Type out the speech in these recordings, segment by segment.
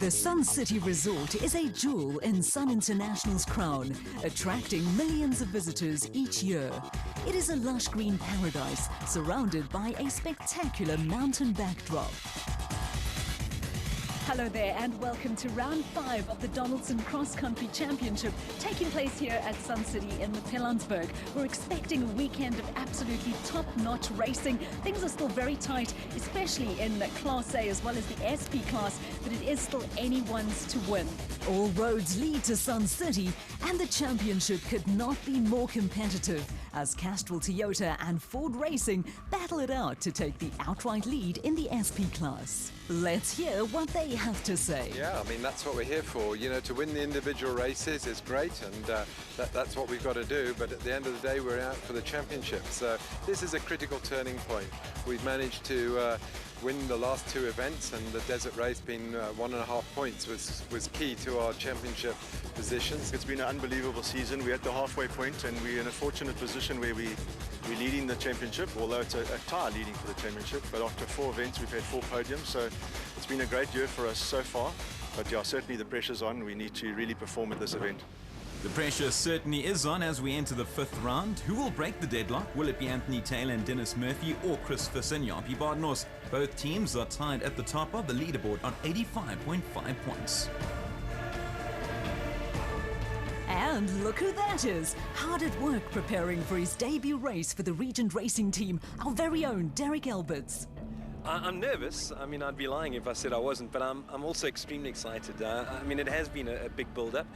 The Sun City Resort is a jewel in Sun International's crown, attracting millions of visitors each year. It is a lush green paradise surrounded by a spectacular mountain backdrop. Hello there and welcome to round 5 of the Donaldson Cross Country Championship taking place here at Sun City in Pilanesberg. We're expecting a weekend of absolutely top-notch racing. Things are still very tight, especially in the Class A as well as the SP class, but it is still anyone's to win. All roads lead to Sun City and the championship could not be more competitive as Castrol Toyota and Ford Racing battle it out to take the outright lead in the SP class. Let's hear what they have to say. Yeah, I mean, that's what we're here for. You know, to win the individual races is great, and that's what we've got to do. But at the end of the day, we're out for the championship. So this is a critical turning point. We've managed to win the last 2 events, and the desert race being 1.5 points was key to our championship positions. It's been an unbelievable season. We're at the halfway point, and we're in a fortunate position where we're leading the championship, although it's a tie leading for the championship. But after 4 events, we've had 4 podiums, so it's been a great year for us so far. But yeah, certainly the pressure's on. We need to really perform at this event. The pressure certainly is on as we enter the 5th round. Who will break the deadlock? Will it be Anthony Taylor and Dennis Murphy or Chris Visser and Japie Badenhorst? Both teams are tied at the top of the leaderboard on 85.5 points. And look who that is, hard at work preparing for his debut race for the Regent Racing team, our very own Derek Alberts. I'm nervous. I mean, I'd be lying if I said I wasn't, but I'm also extremely excited. I mean, it has been a big build-up,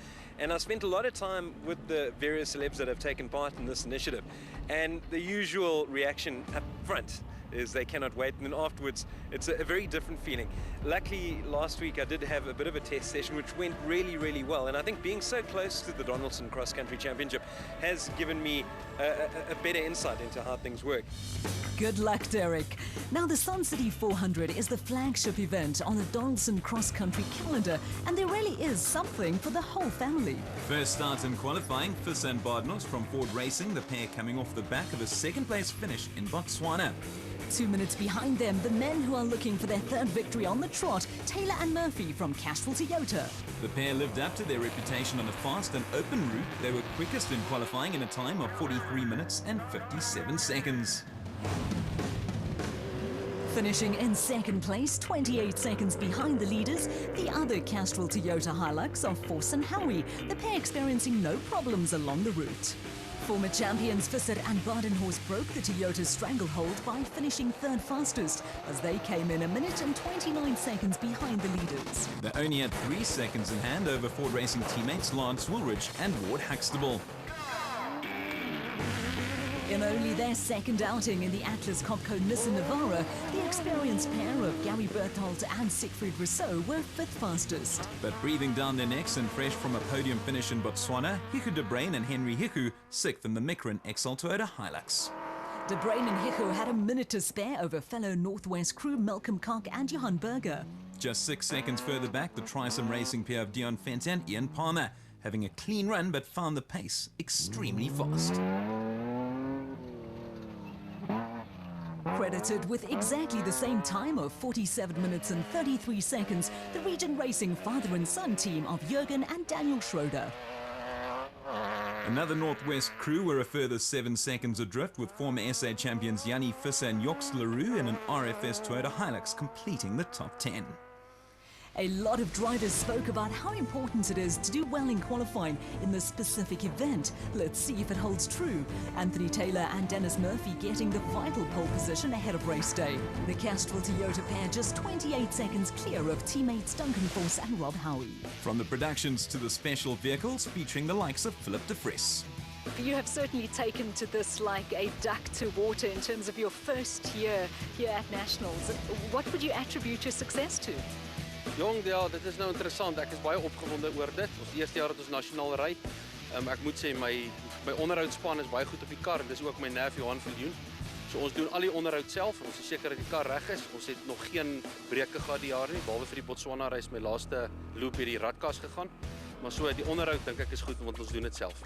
and I've spent a lot of time with the various celebs that have taken part in this initiative, and the usual reaction up front is they cannot wait, and then afterwards it's a very different feeling. Luckily, last week I did have a bit of a test session which went really well, and I think being so close to the Donaldson Cross Country Championship has given me a better insight into how things work. Good luck, Derek. Now, the Sun City 400 is the flagship event on the Donaldson Cross Country calendar, and there really is something for the whole family. First start in qualifying, Visser and Badenhorst from Ford Racing, the pair coming off the back of a 2nd place finish in Botswana. 2 minutes behind them, the men who are looking for their 3rd victory on the trot, Taylor and Murphy from Castrol Toyota. The pair lived up to their reputation on a fast and open route. They were quickest in qualifying in a time of 43 minutes and 57 seconds. Finishing in 2nd place, 28 seconds behind the leaders, the other Castrol Toyota Hilux of Force and Howie, the pair experiencing no problems along the route. Former champions Visser and Badenhorst broke the Toyota stranglehold by finishing 3rd fastest, as they came in 1 minute and 29 seconds behind the leaders. They only had 3 seconds in hand over Ford Racing teammates Lance Woolridge and Ward Huxtable. In only their 2nd outing in the Atlas Copco Nissan Navara, the experienced pair of Gary Berthold and Siegfried Rousseau were 5th fastest. But breathing down their necks and fresh from a podium finish in Botswana, Hiku de Bruin and Henry Hiku 6th in the Micron XL Toyota Hilux. De Bruin and Hiku had a minute to spare over fellow Northwest crew Malcolm Cock and Johan Berger. Just 6 seconds further back, the Trisom Racing pair of Dion Fenton and Ian Palmer, having a clean run but found the pace extremely fast. Credited with exactly the same time of 47 minutes and 33 seconds, the Regent Racing father and son team of Jürgen and Daniel Schroeder. Another Northwest crew were a further 7 seconds adrift, with former SA champions Jannie Visser and Joks Leroux in an RFS Toyota Hilux completing the top 10. A lot of drivers spoke about how important it is to do well in qualifying in this specific event. Let's see if it holds true. Anthony Taylor and Dennis Murphy getting the vital pole position ahead of race day. The Castrol Toyota pair just 28 seconds clear of teammates Duncan Force and Rob Howie. From the productions to the special vehicles featuring the likes of Philip de Vries. You have certainly taken to this like a duck to water in terms of your first year here at Nationals. What would you attribute your success to? Jong, ja, dit is nou interessant. Ek is baie opgewonde oor dit. Ons eerste jaar dat ons nasionaal ry. Ek moet sê my onderhoudspan is baie goed op die kar en dis ook my neef Johan Viljoen. So ons doen al die onderhoud self. Ons is seker dat die kar reg is. Ons het nog geen breuke gehad die jaar nie, behalwe vir die Botswana reis my laaste loop hier die radkas gegaan. Maar so die onderhoud dink ek is goed want ons doen dit self.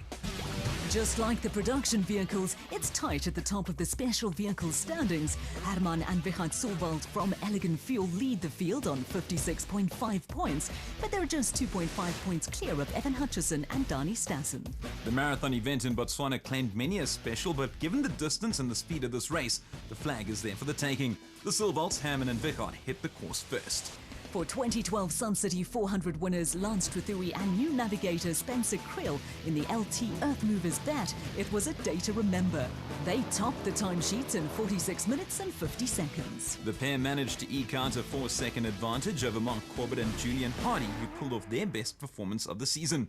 Just like the production vehicles, it's tight at the top of the special vehicle standings. Herman and Wichert Solwald from Elegant Fuel lead the field on 56.5 points, but they're just 2.5 points clear of Evan Hutchison and Dani Stassen. The marathon event in Botswana claimed many as special, but given the distance and the speed of this race, the flag is there for the taking. The Solwalds, Herman and Wichert hit the course first. For 2012 Sun City 400 winners Lance Trethewey and new navigator Spencer Creel in the LT Earthmovers bat, it was a day to remember. They topped the timesheets in 46 minutes and 50 seconds. The pair managed to eke out a 4-second advantage over Mark Corbett and Julian Hardy, who pulled off their best performance of the season.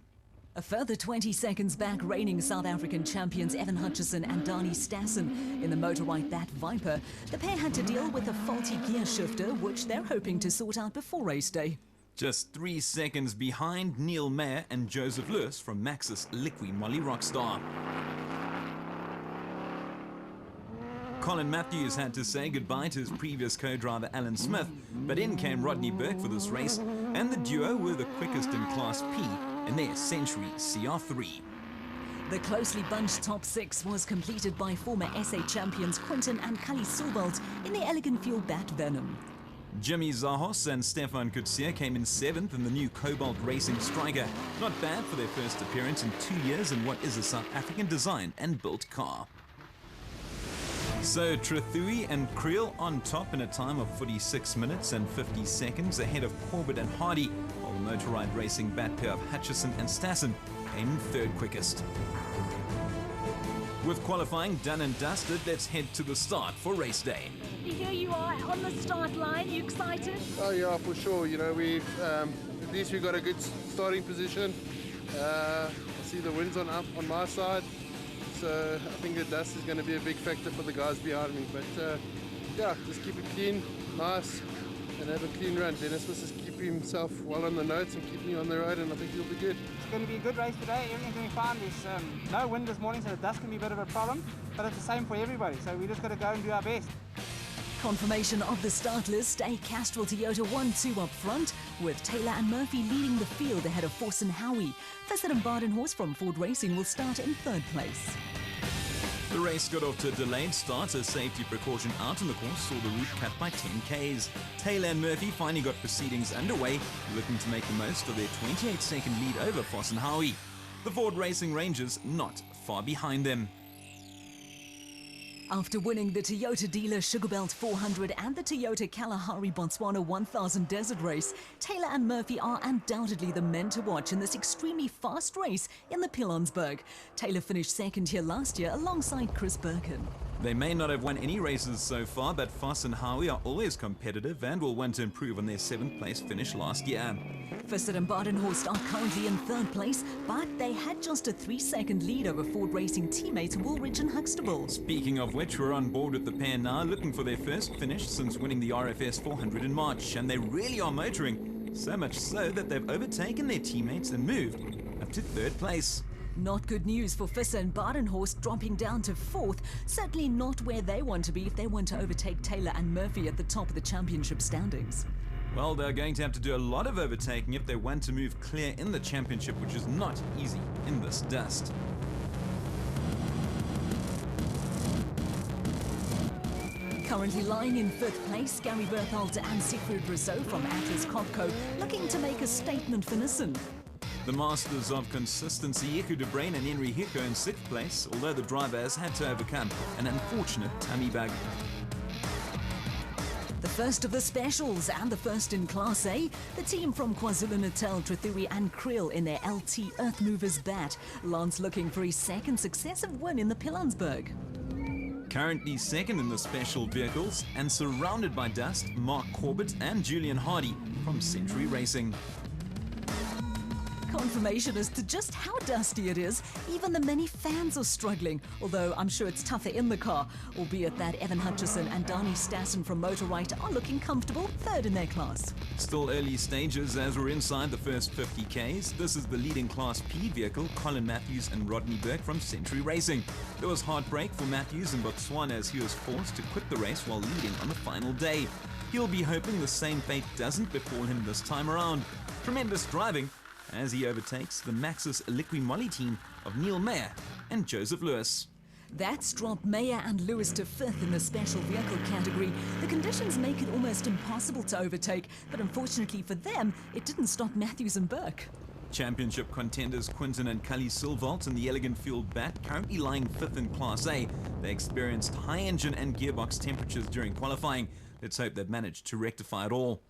A further 20 seconds back, reigning South African champions Evan Hutchison and Dani Stassen in the Motorrite Bat Viper. The pair had to deal with a faulty gear shifter, which they're hoping to sort out before race day. Just 3 seconds behind Neil Mayer and Joseph Lewis from Maxis Liqui Moly Rockstar. Colin Matthews had to say goodbye to his previous co-driver Alan Smith, but in came Rodney Burke for this race, and the duo were the quickest in Class P in their Century CR3. The closely bunched top six was completed by former SA champions Quinton and Kali Solwald in the Elegant Fuel Bat Venom. Jimmy Zahos and Stefan Kutsia came in 7th in the new Cobalt Racing Striker. Not bad for their first appearance in 2 years in what is a South African designed and built car. So Trethewey and Creel on top in a time of 46 minutes and 50 seconds ahead of Corbett and Hardy, while the Motorride Racing bat pair of Hutchison and Stassen came in third quickest. With qualifying done and dusted, let's head to the start for race day. Here you are on the start line. You excited? Oh yeah, for sure. You know, we've at least we got a good starting position. I see the wind's on my side, so I think the dust is going to be a big factor for the guys behind me. But yeah, just keep it clean, nice, and have a clean run. Dennis must just keep himself well on the notes and keep me on the road, and I think he'll be good. It's going to be a good race today. Everything's going to be fine. There's no wind this morning, so the dust can be a bit of a problem, but it's the same for everybody. So we just got to go and do our best. Confirmation of the start list, a Castrol Toyota 1-2 up front, with Taylor and Murphy leading the field ahead of Force and Howie. Visser and Badenhorst from Ford Racing will start in third place. The race got off to a delayed start as safety precaution out on the course saw the route cut by 10 Ks. Taylor and Murphy finally got proceedings underway, looking to make the most of their 28-second lead over Foss and Howie. The Ford Racing Rangers not far behind them. After winning the Toyota Dealer Sugarbelt 400 and the Toyota Kalahari Botswana 1000 Desert Race, Taylor and Murphy are undoubtedly the men to watch in this extremely fast race in the Pilanesberg. Taylor finished second here last year alongside Chris Birkin. They may not have won any races so far, but Foss and Howie are always competitive and will want to improve on their 7th place finish last year. Visser and Badenhorst are currently in third place, but they had just a 3-second lead over Ford Racing teammates Woolridge and Huxtable. Speaking of which, we're on board with the pair now, looking for their first finish since winning the RFS 400 in March, and they really are motoring, so much so that they've overtaken their teammates and moved up to third place. Not good news for Visser and Badenhorst, dropping down to fourth. Certainly not where they want to be if they want to overtake Taylor and Murphy at the top of the championship standings. Well, they're going to have to do a lot of overtaking if they want to move clear in the championship, which is not easy in this dust. Currently lying in fifth place, Gary Berthold and Siegfried Rousseau from Atlas Copco, looking to make a statement for Nissan. The masters of consistency, Iku de Bruin and Henry Hicko in 6th place, although the driver has had to overcome an unfortunate tummy bug. The first of the specials and the first in Class A, the team from KwaZulu-Natal, Trethewey and Creel in their LT Earthmovers bat. Lance looking for his second successive win in the Pilanesberg. Currently second in the special vehicles and surrounded by dust, Mark Corbett and Julian Hardy from Century Racing. Confirmation as to just how dusty it is. Even the many fans are struggling, although I'm sure it's tougher in the car, albeit that Evan Hutchison and Dani Stassen from Motorrite are looking comfortable, third in their class. Still early stages as we're inside the first 50 Ks. This is the leading Class P vehicle, Colin Matthews and Rodney Burke from Century Racing. There was heartbreak for Matthews in Botswana as he was forced to quit the race while leading on the final day. He'll be hoping the same fate doesn't befall him this time around. Tremendous driving as he overtakes the Maxis Liqui Moly team of Neil Mayer and Joseph Lewis. That's dropped Mayer and Lewis to 5th in the special vehicle category. The conditions make it almost impossible to overtake, but unfortunately for them, it didn't stop Matthews and Burke. Championship contenders Quinton and Cully Silvalt in the Elegant Fuel Bat currently lying 5th in Class A. They experienced high engine and gearbox temperatures during qualifying. Let's hope they've managed to rectify it all.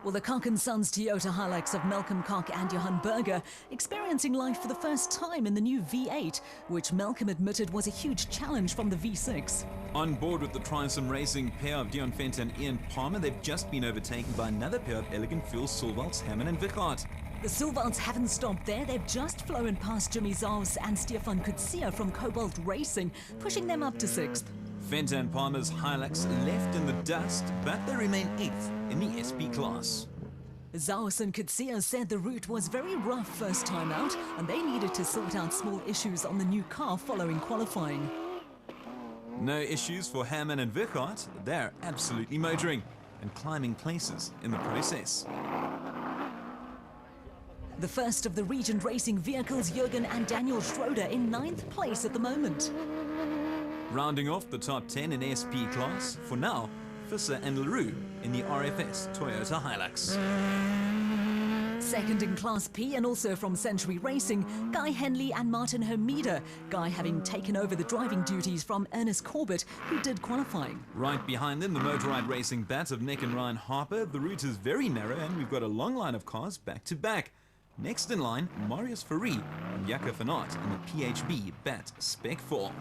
Well, the Koch & Sons Toyota Hilux of Malcolm Koch and Johan Berger experiencing life for the first time in the new V8, which Malcolm admitted was a huge challenge from the V6. On board with the Trisom Racing pair of Dion Fenton and Ian Palmer, they've just been overtaken by another pair of Elegant Fuel Silvalts, Hammond and Vickard. The Silvalts haven't stopped there. They've just flown past Jimmy Zaus and Stefan Kutsia from Cobalt Racing, pushing them up to 6th. Fenton and Palmer's Hilux left in the dust, but they remain 8th in the SP class. Zaus and Kutsia said the route was very rough first time out, and they needed to sort out small issues on the new car following qualifying. No issues for Hammond and Vickard. They're absolutely motoring and climbing places in the process. The first of the Regent Racing vehicles, Jürgen and Daniel Schroeder, in 9th place at the moment. Rounding off the top 10 in SP class, for now, Visser and LaRue in the RFS Toyota Hilux. Second in Class P, and also from Century Racing, Guy Henley and Martin Hermida, Guy having taken over the driving duties from Ernest Corbett, who did qualifying. Right behind them, the Motorride Racing bat of Nick and Ryan Harper. The route is very narrow, and we've got a long line of cars back to back. Next in line, Marius Ferry and Jaco van Aert in the PHB Bat Spec 4.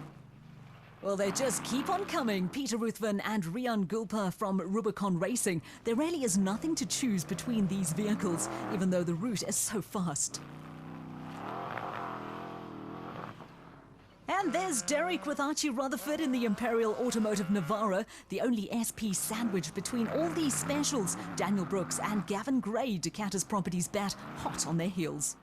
Well, they just keep on coming. Peter Ruthven and Rian Gulpa from Rubicon Racing. There really is nothing to choose between these vehicles, even though the route is so fast. And there's Derek with Archie Rutherford in the Imperial Automotive Navara, the only SP sandwich between all these specials. Daniel Brooks and Gavin Gray, Ducatis Properties bat, hot on their heels.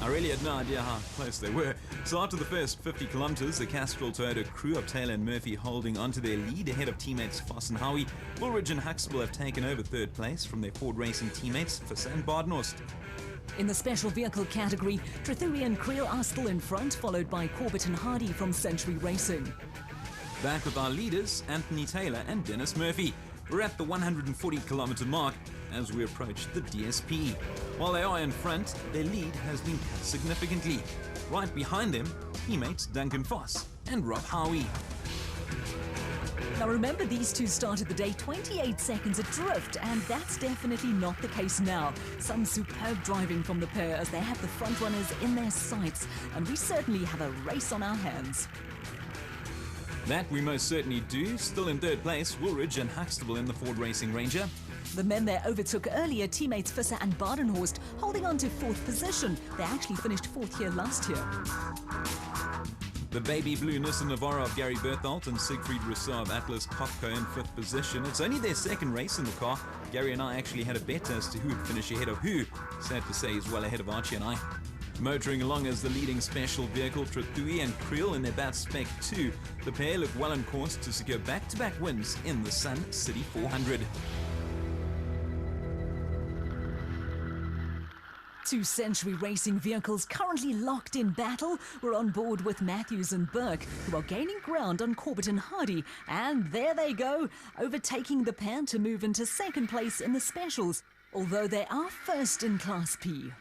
I really had no idea how close they were. So after the first 50 kilometers, the Castrol Toyota crew of Taylor and Murphy holding onto their lead ahead of teammates Foss and Howie. Woolridge and Huxtable have taken over 3rd place from their Ford Racing teammates Visser and Badenhorst. In the special vehicle category, Trethuri and Creel are still in front, followed by Corbett and Hardy from Century Racing. Back with our leaders, Anthony Taylor and Dennis Murphy. We're at the 140 kilometer mark as we approach the DSP. While they are in front, their lead has been cut significantly. Right behind them, teammates Duncan Foss and Rob Howie. Now remember, these two started the day 28 seconds adrift, and that's definitely not the case now. Some superb driving from the pair as they have the front runners in their sights, and we certainly have a race on our hands. That we most certainly do. Still in 3rd place, Woolridge and Huxtable in the Ford Racing Ranger. The men they overtook earlier, teammates Visser and Badenhorst, holding on to 4th position. They actually finished 4th here last year. The baby blue Nissan Navara of Gary Bertholt and Siegfried Rousseau of Atlas Copco in 5th position. It's only their 2nd race in the car. Gary and I actually had a bet as to who would finish ahead of who. Sad to say he's well ahead of Archie and I. Motoring along as the leading special vehicle, Trethuri and Creel in their Bat Spec 2. The pair look well on course to secure back-to-back wins in the Sun City 400. Two Century Racing vehicles currently locked in battle. We're on board with Matthews and Burke, who are gaining ground on Corbett and Hardy. And there they go, overtaking the pair to move into 2nd place in the specials, although they are 1st in Class P.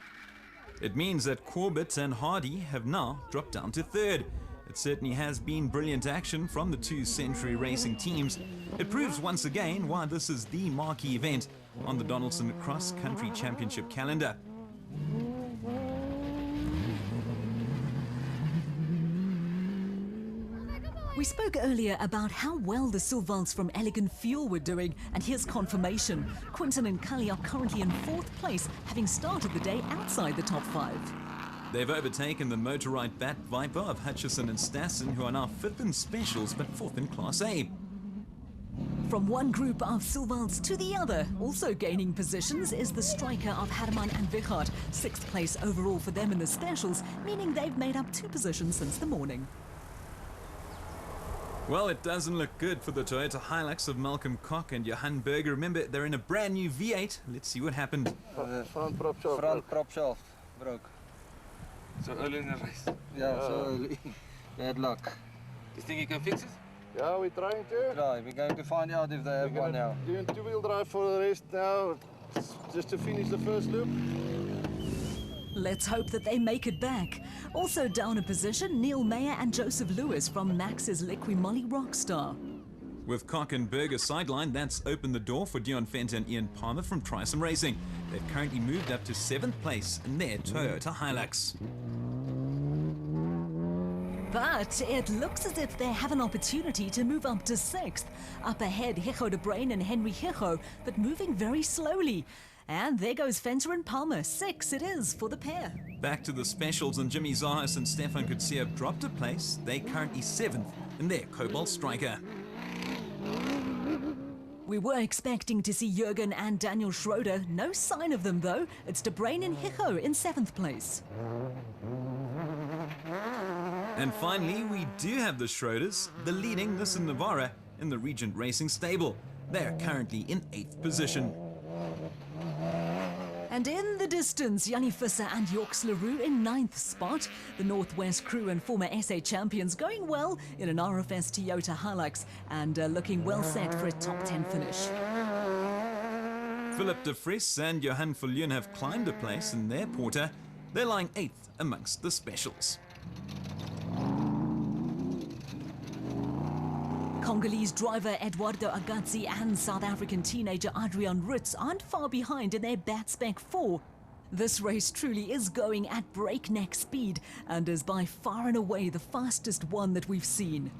It means that Corbett and Hardy have now dropped down to 3rd. It certainly has been brilliant action from the two Century Racing teams. It proves once again why this is the marquee event on the Donaldson Cross Country Championship calendar. We spoke earlier about how well the Silvalts from Elegant Fuel were doing, and here's confirmation. Quinton and Cully are currently in 4th place, having started the day outside the top 5. They've overtaken the Motorride Bat Viper of Hutchison and Stassen, who are now 5th in specials but 4th in Class A. From one group of Silvalts to the other, also gaining positions, is the striker of Herman and Vickard. 6th place overall for them in the specials, meaning they've made up 2 positions since the morning. Well, it doesn't look good for the Toyota Hilux of Malcolm Koch and Johan Berger. Remember, they're in a brand new V8. Let's see what happened. Front prop shaft broke. So early in the race. Yeah, so early. Bad luck. Do you think you can fix it? Yeah, we're trying to. Try. We're going to find out if they have one now. Doing two-wheel drive for the rest now, just to finish the first loop. Let's hope that they make it back. Also down a position, Neil Mayer and Joseph Lewis from Max's Liqui Moly Rockstar. With Kockenberger sidelined, that's opened the door for Dion Fenter and Ian Palmer from Trisome Racing. They've currently moved up to 7th place in their Toyota Hilux. But it looks as if they have an opportunity to move up to 6th. Up ahead, Hicho de Bruin and Henry Hicho, but moving very slowly. And there goes Fenter and Palmer. 6 it is for the pair. Back to the specials, and Jimmy Zahas and Stefan Kutsia have dropped a place. They're currently 7th in their Cobalt Striker. We were expecting to see Jürgen and Daniel Schroeder. No sign of them though. It's De Bruin and Hicho in 7th place. And finally, we do have the Schroeders, the leading Nissan Navara in the Regent Racing stable. They're currently in 8th position. And in the distance, Jannie Visser and Yorks LaRue in 9th spot. The Northwest crew and former SA champions going well in an RFS Toyota Hilux and looking well set for a top 10 finish. Philip de Vries and Johan Viljoen have climbed a place in their Porter. They're lying 8th amongst the specials. Congolese driver Eduardo Agazzi and South African teenager Adrian Ritz aren't far behind in their Batspec 4. This race truly is going at breakneck speed and is by far and away the fastest one that we've seen.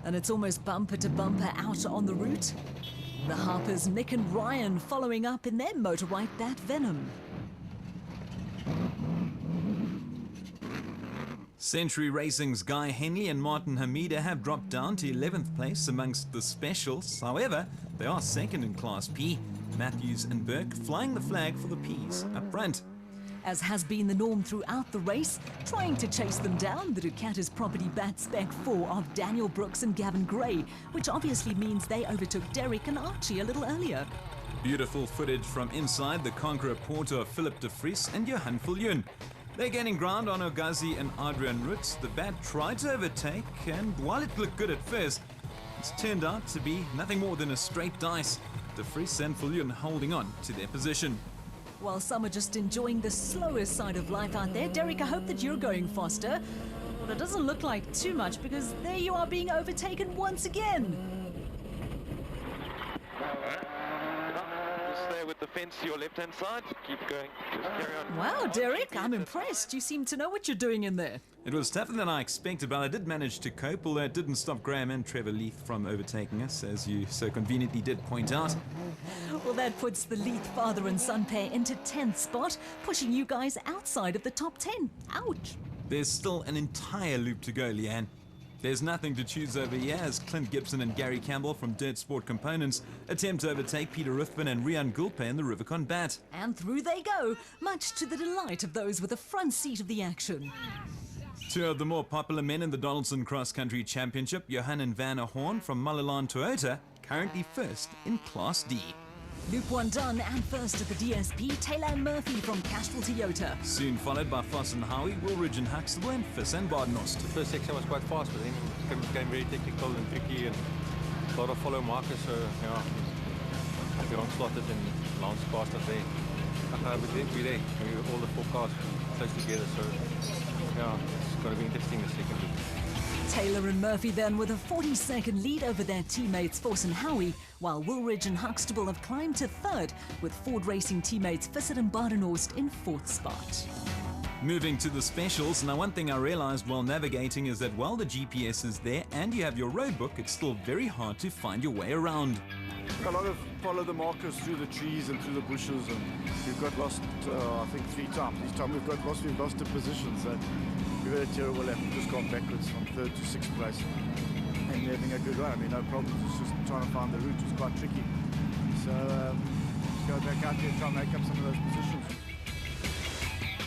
And it's almost bumper to bumper out on the route. The Harpers Nick and Ryan following up in their motorbike Bat Venom. Century Racing's Guy Henley and Martin Hamida have dropped down to 11th place amongst the specials. However, they are 2nd in Class P. Matthews and Burke flying the flag for the Ps up front. As has been the norm throughout the race, trying to chase them down, the Ducatis Property Batspec 4 of Daniel Brooks and Gavin Gray, which obviously means they overtook Derek and Archie a little earlier. Beautiful footage from inside the Conqueror Porter of Philip de Vries and Johan Viljoen. They're gaining ground on Agazzi and Adrian Ritz. The Bat tried to overtake, and while it looked good at first, it's turned out to be nothing more than a straight dice. De Vries and Viljoen holding on to their position. While some are just enjoying the slower side of life out there, Derek, I hope that you're going faster. But it doesn't look like too much because there you are being overtaken once again. Stay with the fence to your left-hand side. Keep going. Just carry on. Wow, Derek, I'm impressed. You seem to know what you're doing in there. It was tougher than I expected, but I did manage to cope, although it didn't stop Graham and Trevor Leith from overtaking us, as you so conveniently did point out. Well, that puts the Leith father and son pair into 10th spot, pushing you guys outside of the top 10. Ouch. There's still an entire loop to go, Leanne. There's nothing to choose over here as Clint Gibson and Gary Campbell from Dirt Sport Components attempt to overtake Peter Ruthven and Rian Gulpe in the Rubicon Bat. And through they go, much to the delight of those with the front seat of the action. Two of the more popular men in the Donaldson Cross Country Championship, Johan and Vanna Horn from Malalan Toyota, currently first in Class D. Loop 1 done, and first at the DSP, Taylor and Murphy from Castrol Toyota. Soon followed by Foss and Howie, Woolridge and Huxtable, and Fiss and Badenhorst. The first section was quite fast, but then it became very technical and tricky and a lot of follow markers, so yeah, the wrong slotted and Lance passed us there. But we're there, all the four cars close together, so yeah, it's going to be interesting the second loop. Taylor and Murphy then with a 40-second lead over their teammates Force and Howie, while Woolridge and Huxtable have climbed to 3rd, with Ford Racing teammates Fissett and Badenhorst in 4th spot. Moving to the specials, now one thing I realized while navigating is that while the GPS is there and you have your road book, it's still very hard to find your way around. A lot of follow the markers through the trees and through the bushes, and we've got lost, I think 3 times. Each time we've lost the positions. We've had a terrible lap. We've just gone backwards from 3rd to 6th place. And we're having a good run. I mean, no problems. It's just trying to find the route was quite tricky. So, let's go back out there and try and make up some of those positions.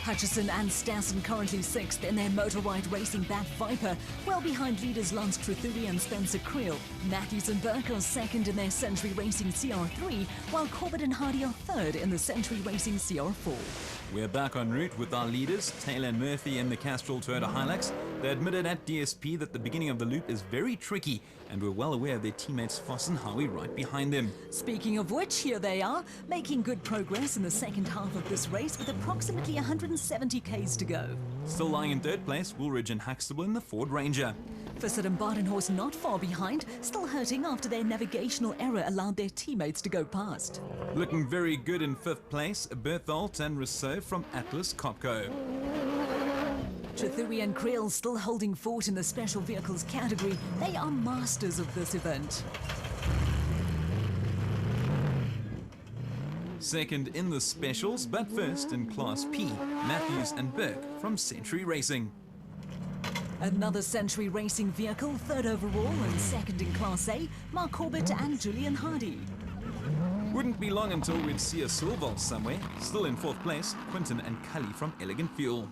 Hutchison and Stassen currently 6th in their Motorride Racing Bat Viper, well behind leaders Lance Trethewey and Spencer Creel. Matthews and Burke are 2nd in their Century Racing CR3, while Corbett and Hardy are 3rd in the Century Racing CR4. We're back en route with our leaders, Taylor and Murphy in the Castrol Toyota Hilux. They admitted at DSP that the beginning of the loop is very tricky, and we're well aware of their teammates Foss and Howie right behind them. Speaking of which, here they are, making good progress in the second half of this race with approximately 170 k's to go. Still lying in 3rd place, Woolridge and Huxtable in the Ford Ranger. Fissett and Badenhorst not far behind, still hurting after their navigational error allowed their teammates to go past. Looking very good in 5th place, Berthold and Rousseau from Atlas Copco. Trethewey and Creel still holding fort in the special vehicles category. They are masters of this event. 2nd in the specials, but 1st in Class P, Matthews and Burke from Century Racing. Another Century Racing vehicle, 3rd overall and 2nd in Class A, Mark Corbett and Julian Hardy. Wouldn't be long until we'd see a Silval somewhere. Still in 4th place, Quinton and Cully from Elegant Fuel.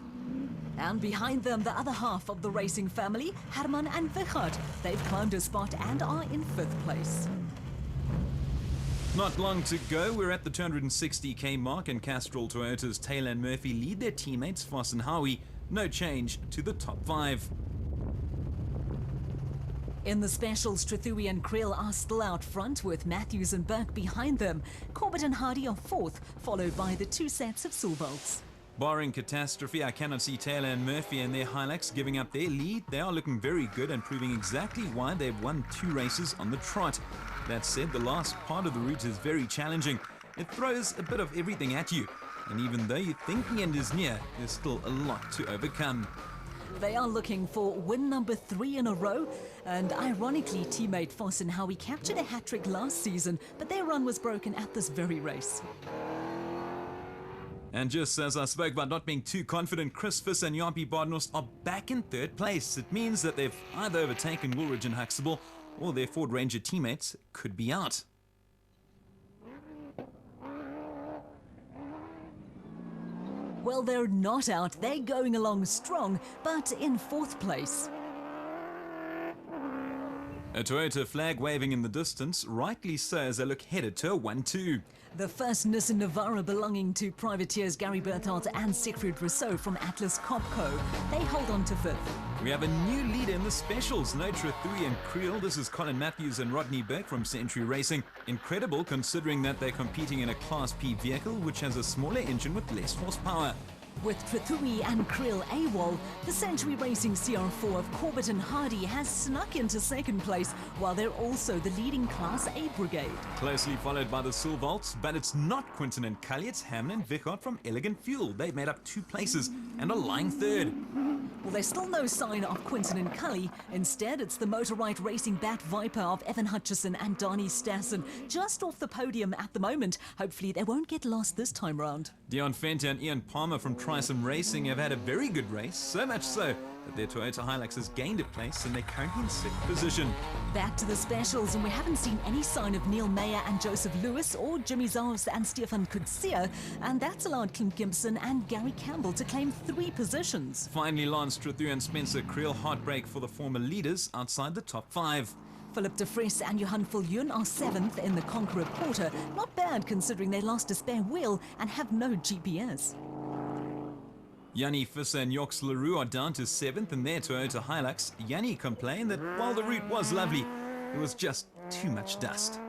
And behind them, the other half of the racing family, Herman and Vichard. They've climbed a spot and are in 5th place. Not long to go, we're at the 260k mark and Castrol Toyota's Taylor and Murphy lead their teammates Foss and Howie. No change to the top 5. In the specials, Trethewey and Creel are still out front with Matthews and Burke behind them. Corbett and Hardy are 4th, followed by the 2 sets of Silvalts. Barring catastrophe, I cannot see Taylor and Murphy and their Hilux giving up their lead. They are looking very good and proving exactly why they've won 2 races on the trot. That said, the last part of the route is very challenging. It throws a bit of everything at you. And even though you think the end is near, there's still a lot to overcome. They are looking for win number 3 in a row. And ironically, teammate Foss and Howie captured a hat-trick last season, but their run was broken at this very race. And just as I spoke about not being too confident, Chris Fiss and Jampie Badenhorst are back in 3rd place. It means that they've either overtaken Woolridge and Huxtable, or their Ford Ranger teammates could be out. Well, they're not out. They're going along strong, but in 4th place. A Toyota flag waving in the distance, rightly so, as they look headed to a 1-2. The first Nissan Navara belonging to privateers Gary Berthold and Siegfried Rousseau from Atlas Copco. They hold on to 5th. We have a new leader in the specials, no Trethewey and Creel. This is Colin Matthews and Rodney Burke from Century Racing. Incredible considering that they're competing in a Class P vehicle which has a smaller engine with less horsepower. With Trethewey and Creel AWOL, the Century Racing CR4 of Corbett and Hardy has snuck into 2nd place, while they're also the leading Class A brigade. Closely followed by the Silvalts, but it's not Quinton and Cully, it's Hamlin and Vichard from Elegant Fuel. They've made up 2 places and are lying 3rd. Well, there's still no sign of Quinton and Cully. Instead, it's the Motorride Racing Bat Viper of Evan Hutchison and Donnie Stassen, just off the podium at the moment. Hopefully, they won't get lost this time round. Dion Fenter and Ian Palmer from Trisome Racing have had a very good race, so much so that their Toyota Hilux has gained a place and they're currently in 6th position. Back to the specials, and we haven't seen any sign of Neil Mayer and Joseph Lewis or Jimmy Zarves and Stefan Kutsia, and that's allowed Clint Gibson and Gary Campbell to claim 3 positions. Finally, Lance Trethewey and Spencer Creel, heartbreak for the former leaders outside the top 5. Philip de Vries and Johan Viljoen are 7th in the Conqueror Porter. Not bad considering they lost a spare wheel and have no GPS. Yanni Visser and Joks Leroux are down to 7th in their Toyota Hilux. Yanni complained that while the route was lovely, it was just too much dust.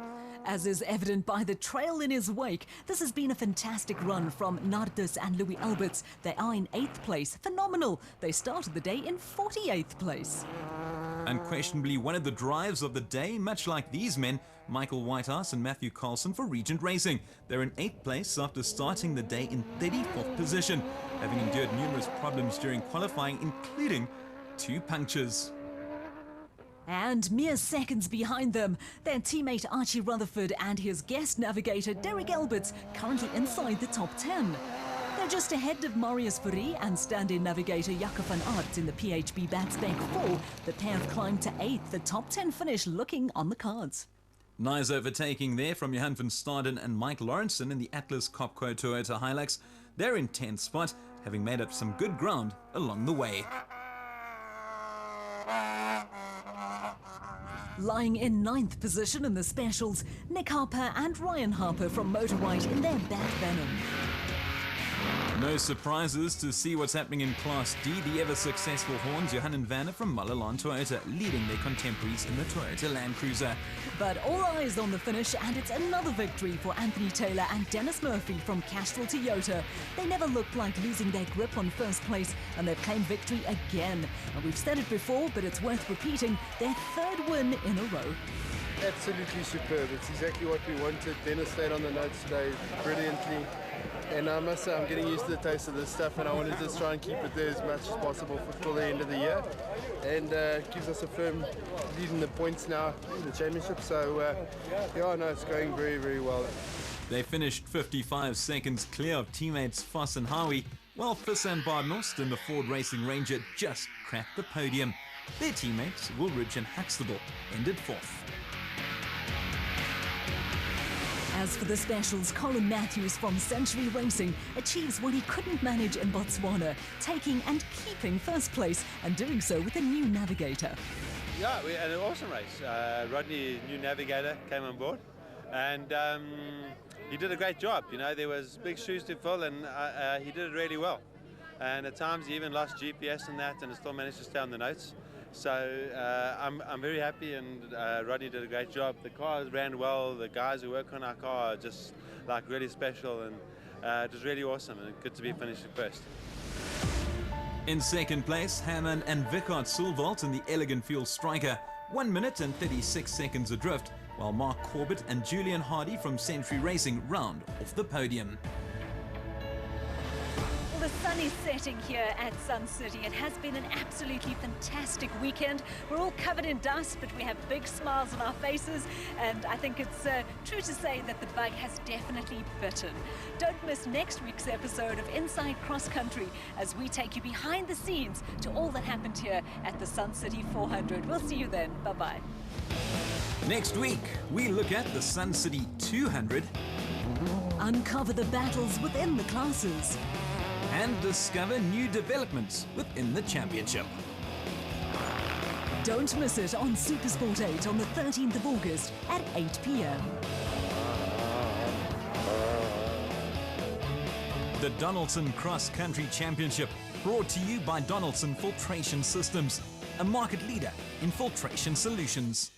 As is evident by the trail in his wake, this has been a fantastic run from Nardus and Louis Alberts. They are in 8th place. Phenomenal. They started the day in 48th place. Unquestionably one of the drives of the day, much like these men, Michael Whitehouse and Matthew Carlson for Regent Racing. They're in 8th place after starting the day in 34th position, having endured numerous problems during qualifying, including 2 punctures. And mere seconds behind them, their teammate Archie Rutherford and his guest navigator Derek Alberts, currently inside the top 10. They're just ahead of Marius Fourie and stand-in navigator Jacob van Aert in the PHB Batsbank 4. The pair have climbed to 8th, the top 10 finish looking on the cards. Nice overtaking there from Johan van Staden and Mike Lawrenson in the Atlas Copco Toyota Hilux. They're in 10th spot. having made up some good ground along the way. Lying in 9th position in the specials, Nick Harper and Ryan Harper from Motor White in their Bad Venom. No surprises to see what's happening in Class D. The ever-successful Horns, Johan and Vanna from Mullalon Toyota, leading their contemporaries in the Toyota Land Cruiser. But all eyes on the finish, and it's another victory for Anthony Taylor and Dennis Murphy from Castrol Toyota. They never looked like losing their grip on first place, and they've claimed victory again. And we've said it before, but it's worth repeating, their 3rd win in a row. Absolutely superb. It's exactly what we wanted. Dennis stayed on the notes today brilliantly. And I must say, I'm getting used to the taste of this stuff, and I want to just try and keep it there as much as possible till the end of the year. And it gives us a firm lead in the points now in the championship. So, yeah, no, it's going very, very well. They finished 55 seconds clear of teammates Foss and Howie, while Fissa and Badenhorst in the Ford Racing Ranger just cracked the podium. Their teammates, Woolridge and Huxtable, ended 4th. As for the specials, Colin Matthews from Century Racing achieves what he couldn't manage in Botswana, taking and keeping 1st place and doing so with a new navigator. Yeah, we had an awesome race. Rodney, new navigator, came on board, and he did a great job. You know, there was big shoes to fill, and he did it really well. And at times he even lost GPS and that, and still managed to stay on the notes. So I'm very happy, and Rodney did a great job. The car ran well. The guys who work on our car are just like really special, and it was really awesome, and good to be finishing 1st. In 2nd place, Hammond and Vickard Sulvalt in the Elegant Fuel Striker, 1 minute and 36 seconds adrift, while Mark Corbett and Julian Hardy from Century Racing round off the podium. The sun is setting here at Sun City. It has been an absolutely fantastic weekend. We're all covered in dust, but we have big smiles on our faces, and I think it's true to say that the bug has definitely bitten. Don't miss next week's episode of Inside Cross Country as we take you behind the scenes to all that happened here at the Sun City 400. We'll see you then. Bye-bye. Next week, we look at the Sun City 200. Uncover the battles within the classes. And discover new developments within the championship. Don't miss it on Supersport 8 on the 13th of August at 8 p.m. The Donaldson Cross Country Championship, brought to you by Donaldson Filtration Systems, a market leader in filtration solutions.